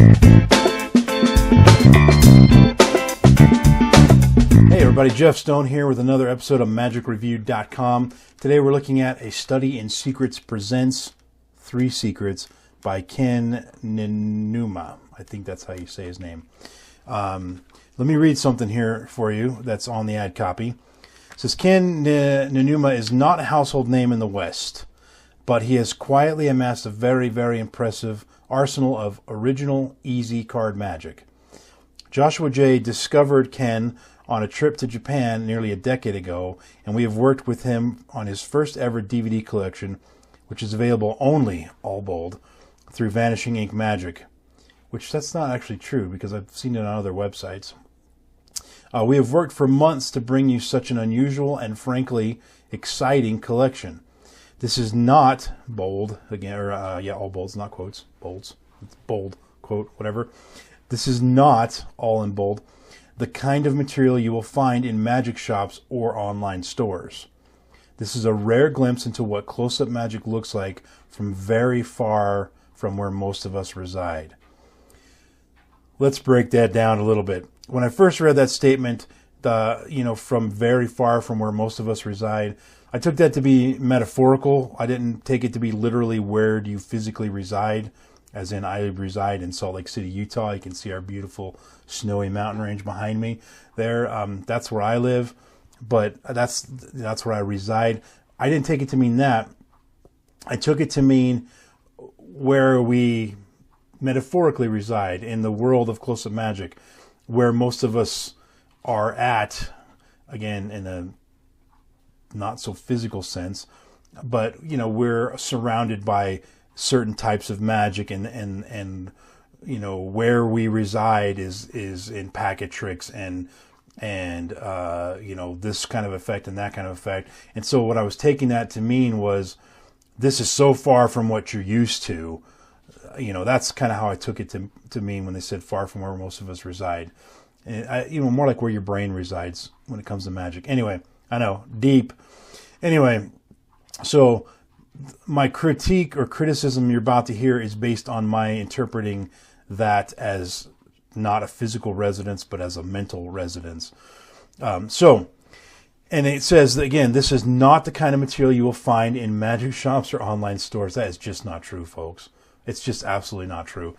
Hey everybody, Jeff Stone here with another episode of MagicReview.com. Today we're looking at A Study in Secrets Presents 3 Secrets by Ken Niinuma. I think that's how you say his name. Let me read something here for you that's on the ad copy. It says, Ken Niinuma is not a household name in the West, but he has quietly amassed a very, very impressive arsenal of original, easy card magic. Joshua J. discovered Ken on a trip to Japan nearly a decade ago, and we have worked with him on his first ever DVD collection, which is available only, all bold, through Vanishing Ink Magic, which that's not actually true because I've seen it on other websites. We have worked for months to bring you such an unusual and frankly exciting collection. This is not bold, again, or all bolds, not quotes, bolds, it's bold, quote, whatever. This is not, all in bold, the kind of material you will find in magic shops or online stores. This is a rare glimpse into what close-up magic looks like from very far from where most of us reside. Let's break that down a little bit. When I first read that statement, from very far from where most of us reside, I took that to be metaphorical. I didn't take it to be literally where do you physically reside, as in I reside in Salt Lake City, Utah. You can see our beautiful snowy mountain range behind me there. That's where I live, but that's where I reside. I didn't take it to mean that. I took it to mean where we metaphorically reside in the world of close-up magic, where most of us are at, again, in a not so physical sense, but we're surrounded by certain types of magic, and where we reside is in packet tricks and this kind of effect and that kind of effect. And so what I was taking that to mean was, this is so far from what you're used to. That's kind of how I took it to mean when they said far from where most of us reside. And more like where your brain resides when it comes to magic. Anyway, I know, deep. Anyway, so my critique or criticism you're about to hear is based on my interpreting that as not a physical residence, but as a mental residence. And it says, again, this is not the kind of material you will find in magic shops or online stores. That is just not true, folks. It's just absolutely not true.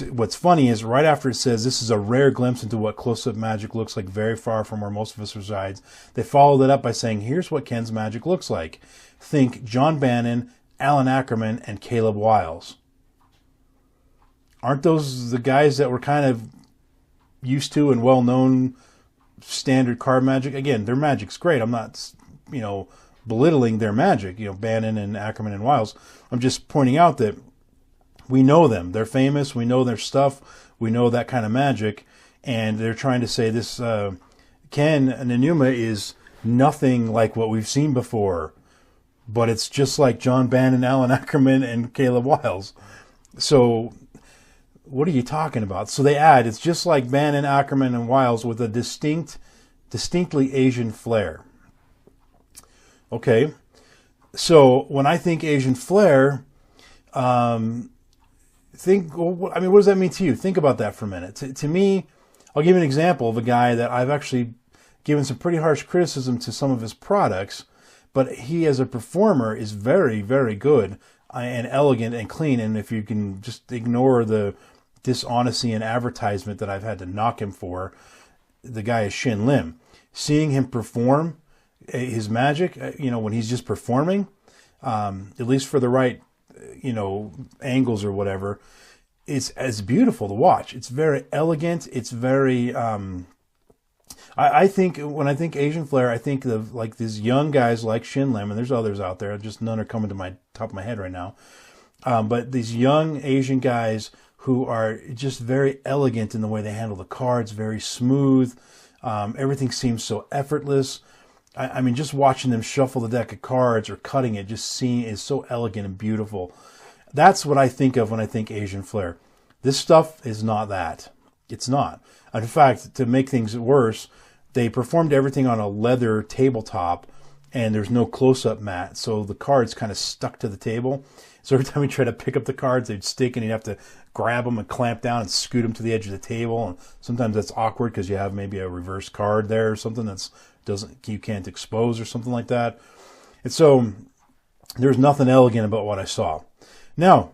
What's funny is right after it says this is a rare glimpse into what close-up magic looks like very far from where most of us resides, they followed it up by saying, here's what Ken's magic looks like. Think John Bannon, Alan Ackerman, and Caleb Wiles. Aren't those the guys that were kind of used to and well-known standard card magic? Again, their magic's great. I'm not, belittling their magic, Bannon and Ackerman and Wiles. I'm just pointing out that we know them. They're famous. We know their stuff. We know that kind of magic. And they're trying to say this Ken Niinuma is nothing like what we've seen before. But it's just like John Bannon, Alan Ackerman, and Caleb Wiles. So what are you talking about? So they add, it's just like Bannon, Ackerman, and Wiles with a distinctly Asian flair. Okay. So when I think Asian flair, what does that mean to you? Think about that for a minute. To me, I'll give you an example of a guy that I've actually given some pretty harsh criticism to some of his products, but he as a performer is very, very good and elegant and clean. And if you can just ignore the dishonesty and advertisement that I've had to knock him for, the guy is Shin Lim. Seeing him perform his magic, when he's just performing, at least for the right, angles or whatever, it's beautiful to watch. It's very elegant. It's very, I think when I think Asian flair, I think of like these young guys like Shin Lim, and there's others out there, just none are coming to my top of my head right now. But these young Asian guys who are just very elegant in the way they handle the cards, very smooth. Everything seems so effortless. I mean, just watching them shuffle the deck of cards or cutting it, just seeing is so elegant and beautiful. That's what I think of when I think Asian flair. This stuff is not that. It's not. In fact, to make things worse, they performed everything on a leather tabletop, and there's no close-up mat, so the cards kind of stuck to the table. So every time we try to pick up the cards, they'd stick, and you'd have to grab them and clamp down and scoot them to the edge of the table. And sometimes that's awkward because you have maybe a reverse card there or something that's you can't expose or something like that. And so there's nothing elegant about what I saw. Now,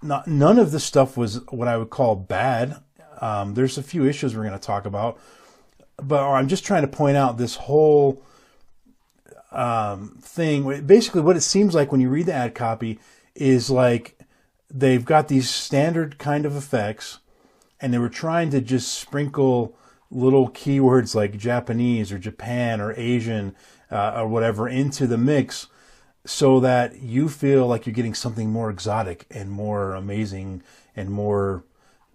none of this stuff was what I would call bad. There's a few issues we're going to talk about, but I'm just trying to point out this whole thing. Basically, what it seems like when you read the ad copy is like they've got these standard kind of effects, and they were trying to just sprinkle little keywords like Japanese or Japan or Asian or whatever into the mix so that you feel like you're getting something more exotic and more amazing and more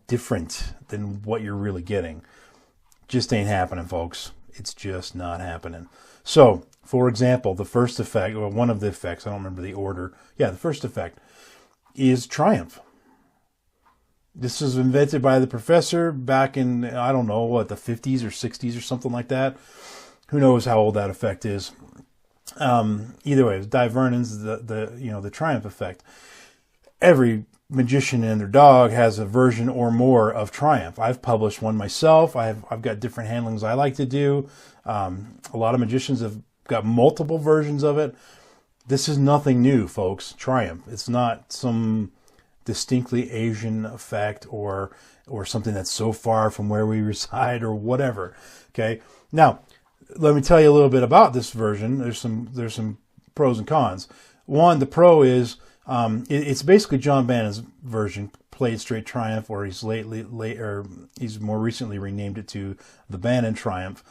different than what you're really getting. Just ain't happening, folks. It's just not happening. So, for example, the first effect, or one of the effects, I don't remember the order. Yeah, the first effect is Triumph. This was invented by the professor back in, I don't know, what, the 50s or 60s or something like that. Who knows how old that effect is. Either way, it was Di Vernon's the Triumph effect. Every magician and their dog has a version or more of Triumph. I've published one myself. I've got different handlings I like to do. A lot of magicians have got multiple versions of it. This is nothing new, folks. Triumph. It's not some distinctly Asian effect or something that's so far from where we reside or whatever. Okay. Now, let me tell you a little bit about this version. There's some pros and cons. One, the pro is it's basically John Bannon's version, played straight Triumph, or he's more recently renamed it to the Bannon Triumph.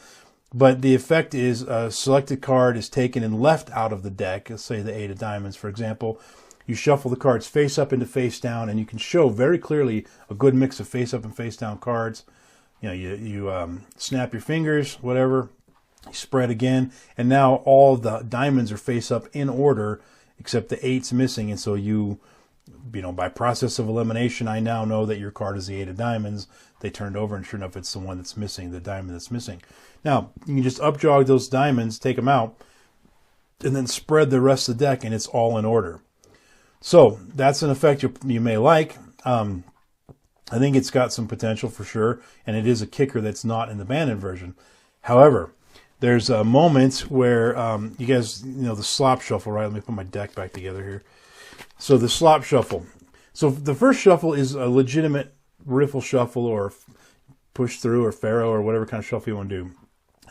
But the effect is a selected card is taken and left out of the deck. Let's say the 8 of diamonds, for example. You shuffle the cards face up into face down, and you can show very clearly a good mix of face up and face down cards. You snap your fingers, whatever. You spread again, and now all the diamonds are face up in order, except the 8's missing. And so by process of elimination, I now know that your card is the 8 of diamonds. They turned over, and sure enough, it's the one that's missing, the diamond that's missing. Now, you can just upjog those diamonds, take them out, and then spread the rest of the deck, and it's all in order. So that's an effect you may like. I think it's got some potential for sure, and it is a kicker that's not in the Bannon version. However, there's moments where you guys, the slop shuffle, right? Let me put my deck back together here. So the slop shuffle. So the first shuffle is a legitimate riffle shuffle or push through or faro or whatever kind of shuffle you want to do.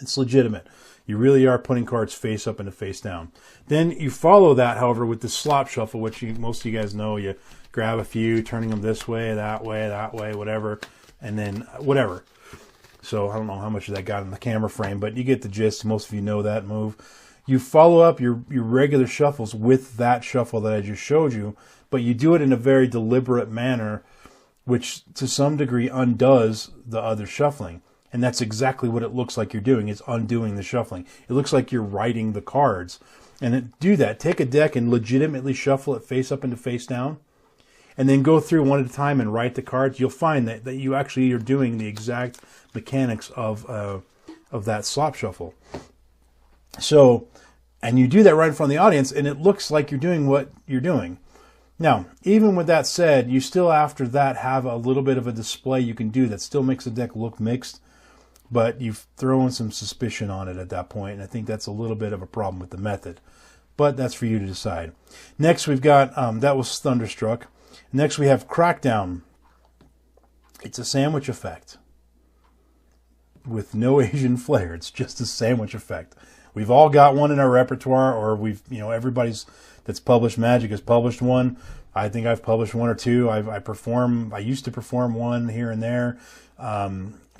It's legitimate. You really are putting cards face up and face down. Then you follow that, however, with the slop shuffle, which most of you guys know. You grab a few, turning them this way, whatever, and then whatever. So I don't know how much of that got in the camera frame, but you get the gist. Most of you know that move. You follow up your regular shuffles with that shuffle that I just showed you, but you do it in a very deliberate manner, which to some degree undoes the other shuffling. And that's exactly what it looks like you're doing. It's undoing the shuffling. It looks like you're writing the cards. And do that. Take a deck and legitimately shuffle it face up into face down. And then go through one at a time and write the cards. You'll find that you actually are doing the exact mechanics of that slop shuffle. So, and you do that right in front of the audience, and it looks like you're doing what you're doing. Now, even with that said, you still after that have a little bit of a display you can do that still makes the deck look mixed, but you've thrown some suspicion on it at that point, and I think that's a little bit of a problem with the method. But that's for you to decide. Next, we've got, that was Thunderstruck. Next, we have Crackdown. It's a sandwich effect with no Asian flair. It's just a sandwich effect. We've all got one in our repertoire, or everybody's that's published Magic has published one. I think I've published one or two. I used to perform one here and there.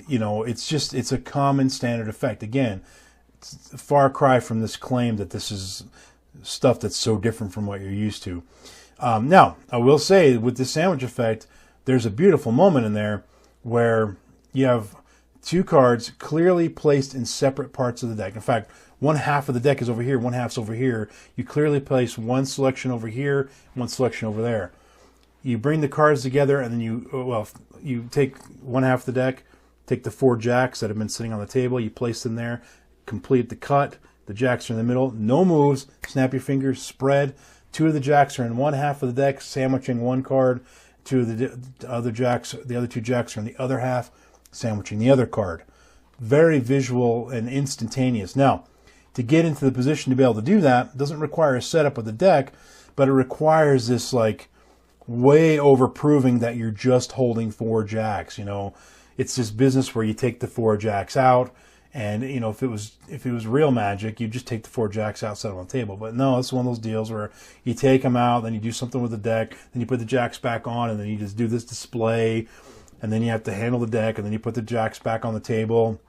It's a common standard effect. Again, it's a far cry from this claim that this is stuff that's so different from what you're used to. Now, I will say with the sandwich effect, there's a beautiful moment in there where you have two cards clearly placed in separate parts of the deck. In fact, one half of the deck is over here, one half's over here. You clearly place one selection over here, one selection over there. You bring the cards together, and then you take one half of the deck, take the 4 jacks that have been sitting on the table, you place them there, complete the cut. The jacks are in the middle, no moves, snap your fingers, spread. Two of the jacks are in one half of the deck, sandwiching one card. Two of the other two jacks are in the other half, sandwiching the other card. Very visual and instantaneous. Now, to get into the position to be able to do that doesn't require a setup of the deck, but it requires this like way over proving that you're just holding 4 jacks. You know, it's this business where you take the 4 jacks out, and you know, if it was real magic, you just take the 4 jacks out, set them on the table. But no, it's one of those deals where you take them out, then you do something with the deck, then you put the jacks back on, and then you just do this display, and then you have to handle the deck, and then you put the jacks back on the table.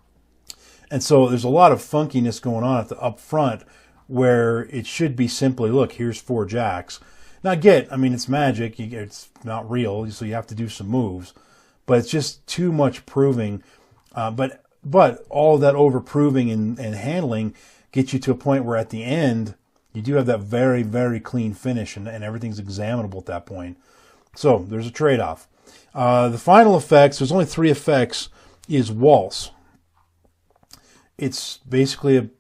And so there's a lot of funkiness going on at the up front, where it should be simply, look, here's 4 jacks. Now I mean, it's magic, it's not real, so you have to do some moves, but it's just too much proving. But all of that over proving and handling gets you to a point where at the end, you do have that very, very clean finish, and everything's examinable at that point. So there's a trade-off. The final effects, there's only 3 effects, is waltz. It's basically a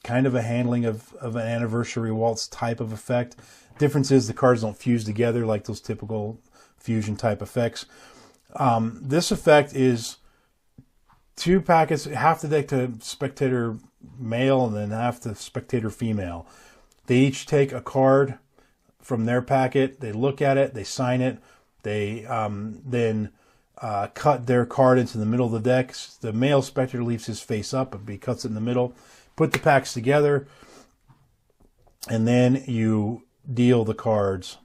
kind of a handling of an anniversary waltz type of effect. Difference is the cards don't fuse together like those typical fusion type effects. This effect is 2 packets, half the deck to spectator male and then half to spectator female. They each take a card from their packet, they look at it, they sign it, they then cut their card into the middle of the deck. The male spectator leaves his face up, but he cuts it in the middle. Put the packs together, and then you deal the cards.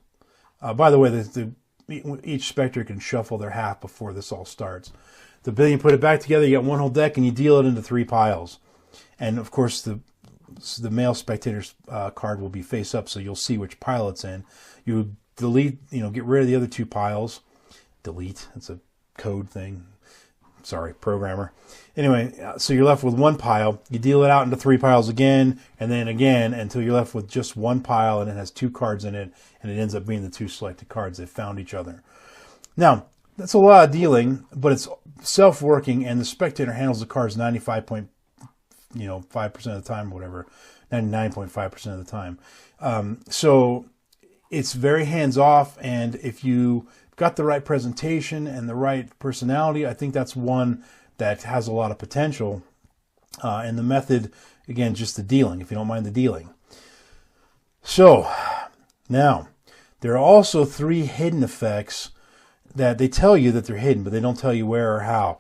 By the way, each spectator can shuffle their half before this all starts. Then you put it back together, you get one whole deck, and you deal it into 3 piles. And of course, the male spectator's card will be face up, so you'll see which pile it's in. You delete, get rid of the other 2 piles. Delete, that's a code thing. Sorry, programmer. Anyway, so you're left with 1 pile. You deal it out into 3 piles again, and then again, until you're left with just 1 pile, and it has 2 cards in it, and it ends up being the 2 selected cards. They found each other. Now, that's a lot of dealing, but it's self-working, and the spectator handles the cards 95.5% of the time, or whatever, 99.5% of the time. So it's very hands-off, and if you got the right presentation and the right personality, I think that's one that has a lot of potential. And the method, again, just the dealing, if you don't mind the dealing. So, now, there are also 3 hidden effects that they tell you that they're hidden, but they don't tell you where or how.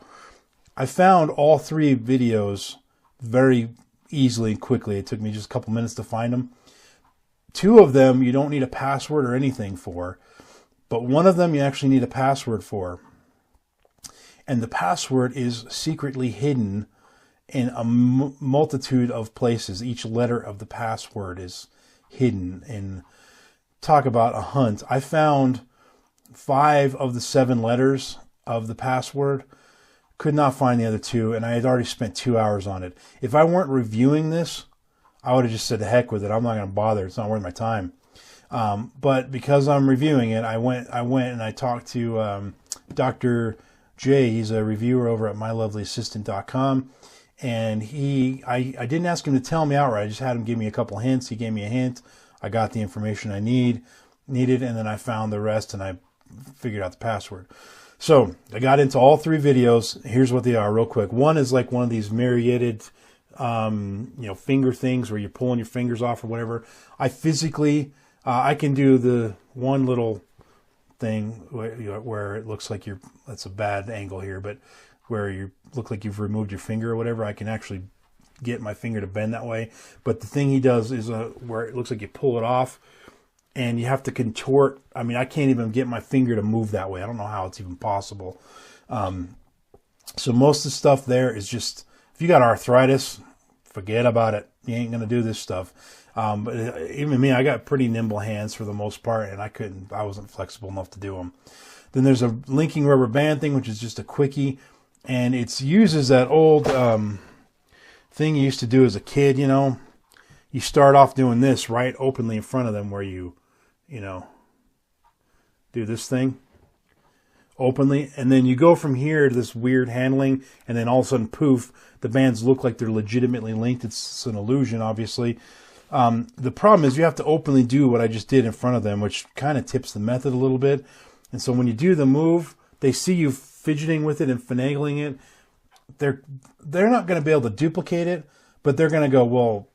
I found all 3 videos very easily and quickly. It took me just a couple minutes to find them. 2 of them you don't need a password or anything for, but one of them you actually need a password for. And the password is secretly hidden in a multitude of places. Each letter of the password is hidden. And talk about a hunt. I found 5 of the 7 letters of the password. Could not find the other 2, and I had already spent 2 hours on it. If I weren't reviewing this, I would have just said, the heck with it. I'm not going to bother. It's not worth my time. But because I'm reviewing it, I went and I talked to Dr. J. He's a reviewer over at mylovelyassistant.com. And I didn't ask him to tell me outright. I just had him give me a couple hints. He gave me a hint. I got the information I needed, and then I found the rest, and I figured out the password. So I got into all 3 videos. Here's what they are real quick. One is like one of these myriaded, finger things where you're pulling your fingers off or whatever. I physically, I can do the one little thing where it looks like that's a bad angle here, but where you look like you've removed your finger or whatever. I can actually get my finger to bend that way. But the thing he does is where it looks like you pull it off and you have to contort. I mean, I can't even get my finger to move that way. I don't know how it's even possible. So most of the stuff there is just, if you got arthritis, forget about it. You ain't going to do this stuff. But even me, I got pretty nimble hands for the most part, and I wasn't flexible enough to do them. Then there's a linking rubber band thing, which is just a quickie, and it uses that old thing you used to do as a kid, You start off doing this right openly in front of them where you do this thing openly, and then you go from here to this weird handling, and then all of a sudden, poof, the bands look like they're legitimately linked. It's an illusion, obviously. The problem is you have to openly do what I just did in front of them, which kind of tips the method a little bit. And so when you do the move, they see you fidgeting with it and finagling it. They're not going to be able to duplicate it, but they're going to go, well,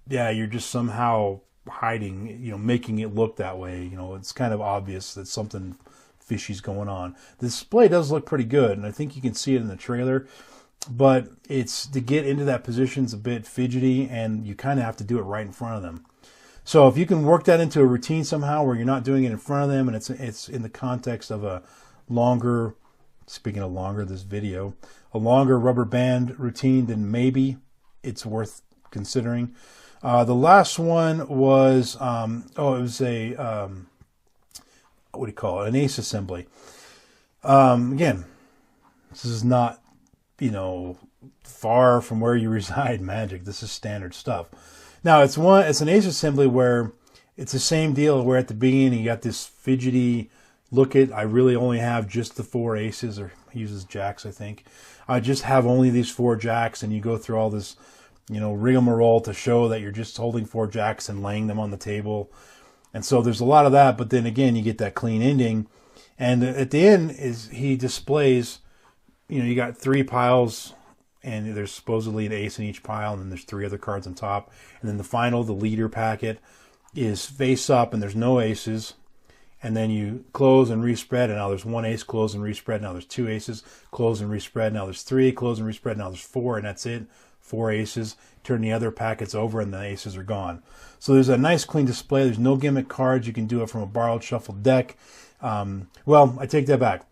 yeah, you're just somehow hiding, making it look that way. It's kind of obvious that something fishy's going on. The display does look pretty good, and I think you can see it in the trailer, but it's to get into that position's a bit fidgety, and you kind of have to do it right in front of them. So if you can work that into a routine somehow where you're not doing it in front of them, and it's in the context of a longer, speaking of longer, this video, a longer rubber band routine, then maybe it's worth considering. The last one was, it was a, what do you call it? An ace assembly. Again, this is not, far from where you reside, Magic. This is standard stuff. Now, it's an ace assembly where it's the same deal where at the beginning you got this fidgety look at, I really only have just the 4 aces, or he uses jacks, I think. I just have only these 4 jacks, and you go through all this, rigmarole to show that you're just holding 4 jacks and laying them on the table. And so there's a lot of that, but then again, you get that clean ending. And at the end he displays, you got 3 piles, and there's supposedly an ace in each pile, and then there's 3 other cards on top. And then the final, the leader packet, is face up, and there's no aces. And then you close and respread, and now there's 1 ace, close and respread. Now there's 2 aces, close and respread. Now there's 3, close and respread. Now there's 4, and that's it. 4 aces. Turn the other packets over, and the aces are gone. So there's a nice clean display. There's no gimmick cards. You can do it from a borrowed shuffled deck. Well, I take that back.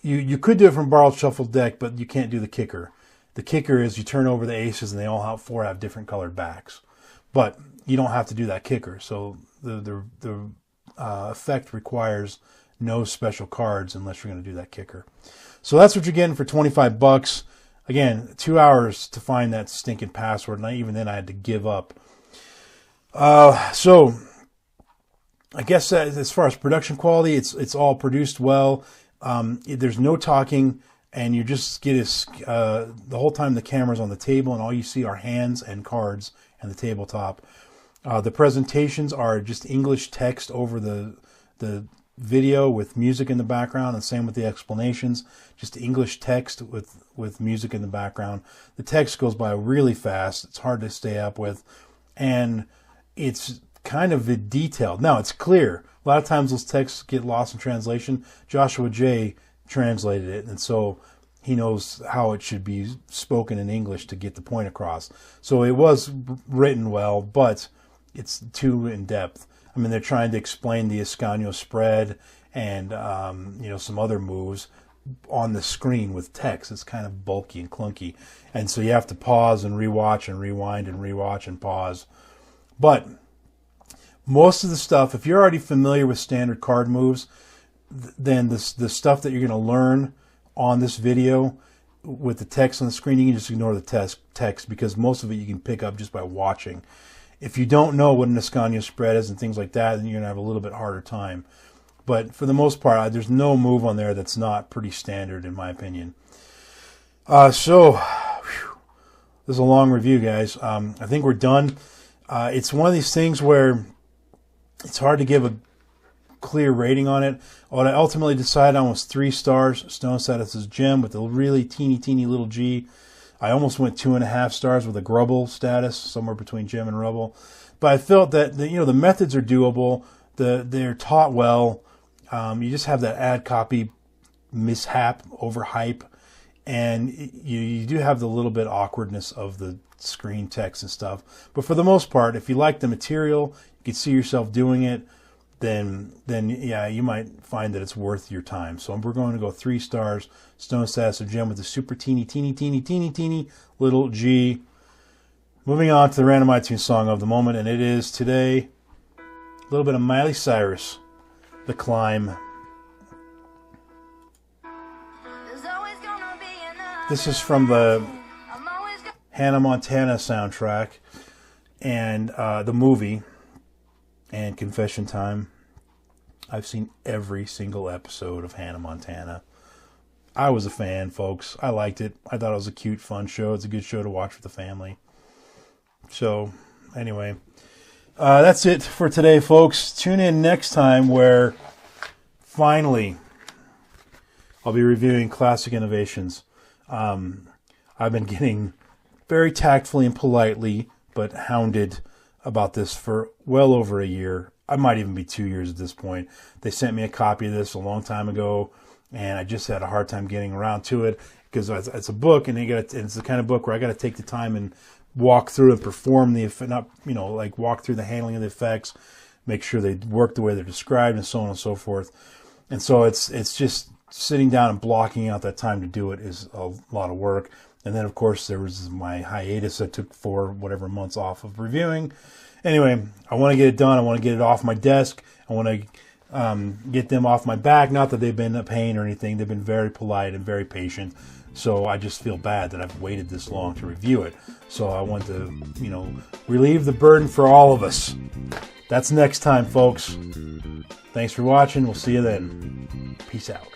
You could do it from a borrowed shuffled deck, but you can't do the kicker. The kicker is you turn over the aces, and they all have 4 have different colored backs. But you don't have to do that kicker. So the effect requires no special cards unless you're going to do that kicker. So that's what you're getting for $25. Again, 2 hours to find that stinking password, and even then I had to give up. So I guess as far as production quality, it's all produced well. There's no talking, and you just get the whole time the camera's on the table, and all you see are hands and cards and the tabletop. The presentations are just English text over the video with music in the background, and same with the explanations, just English text with music in the background. The text goes by really fast. It's hard to stay up with, and it's kind of detailed. Now, it's clear. A lot of times those texts get lost in translation. Joshua J. translated it, and so he knows how it should be spoken in English to get the point across. So it was written well, but it's too in-depth. I mean, they're trying to explain the Escanio spread and, some other moves on the screen with text. It's kind of bulky and clunky. And so you have to pause and rewatch and rewind and rewatch and pause. But most of the stuff, if you're already familiar with standard card moves, then the stuff that you're going to learn on this video with the text on the screen, you can just ignore the text because most of it you can pick up just by watching. If you don't know what an Escanio spread is and things like that, then you're going to have a little bit harder time. But for the most part, there's no move on there that's not pretty standard, in my opinion. This is a long review, guys. I think we're done. It's one of these things where it's hard to give a clear rating on it. What I ultimately decided on was 3 stars. Stone status gem with a really teeny little G. I almost went 2.5 stars with a grubble status, somewhere between gem and rubble. But I felt that the methods are doable. They're taught well. You just have that ad copy mishap, overhype, and you do have the little bit awkwardness of the screen text and stuff. But for the most part, if you like the material, you can see yourself doing it, then yeah, you might find that it's worth your time. So we're going to go 3 stars. Stone status of gem with the super teeny little G. Moving on to the random iTunes song of the moment, and it is today a little bit of Miley Cyrus, The Climb. This is from the Hannah Montana soundtrack and the movie. And confession time, I've seen every single episode of Hannah Montana. I was a fan, folks. I liked it. I thought it was a cute, fun show. It's a good show to watch with the family. So, anyway, That's it for today, folks. Tune in next time where finally I'll be reviewing Classic Innovations. I've been getting very tactfully and politely, but hounded about this for well over a year. I might even be 2 years at this point. They sent me a copy of this a long time ago, and I just had a hard time getting around to it because it's a book, and it's the kind of book where I got to take the time and walk through and perform the effect, not, like walk through the handling of the effects, make sure they work the way they're described, and so on and so forth. And so it's just sitting down and blocking out that time to do it is a lot of work. And then, of course, there was my hiatus I took for whatever months off of reviewing. Anyway, I want to get it done. I want to get it off my desk. I want to get them off my back. Not that they've been a pain or anything. They've been very polite and very patient. So I just feel bad that I've waited this long to review it. So I want to, relieve the burden for all of us. That's next time, folks. Thanks for watching. We'll see you then. Peace out.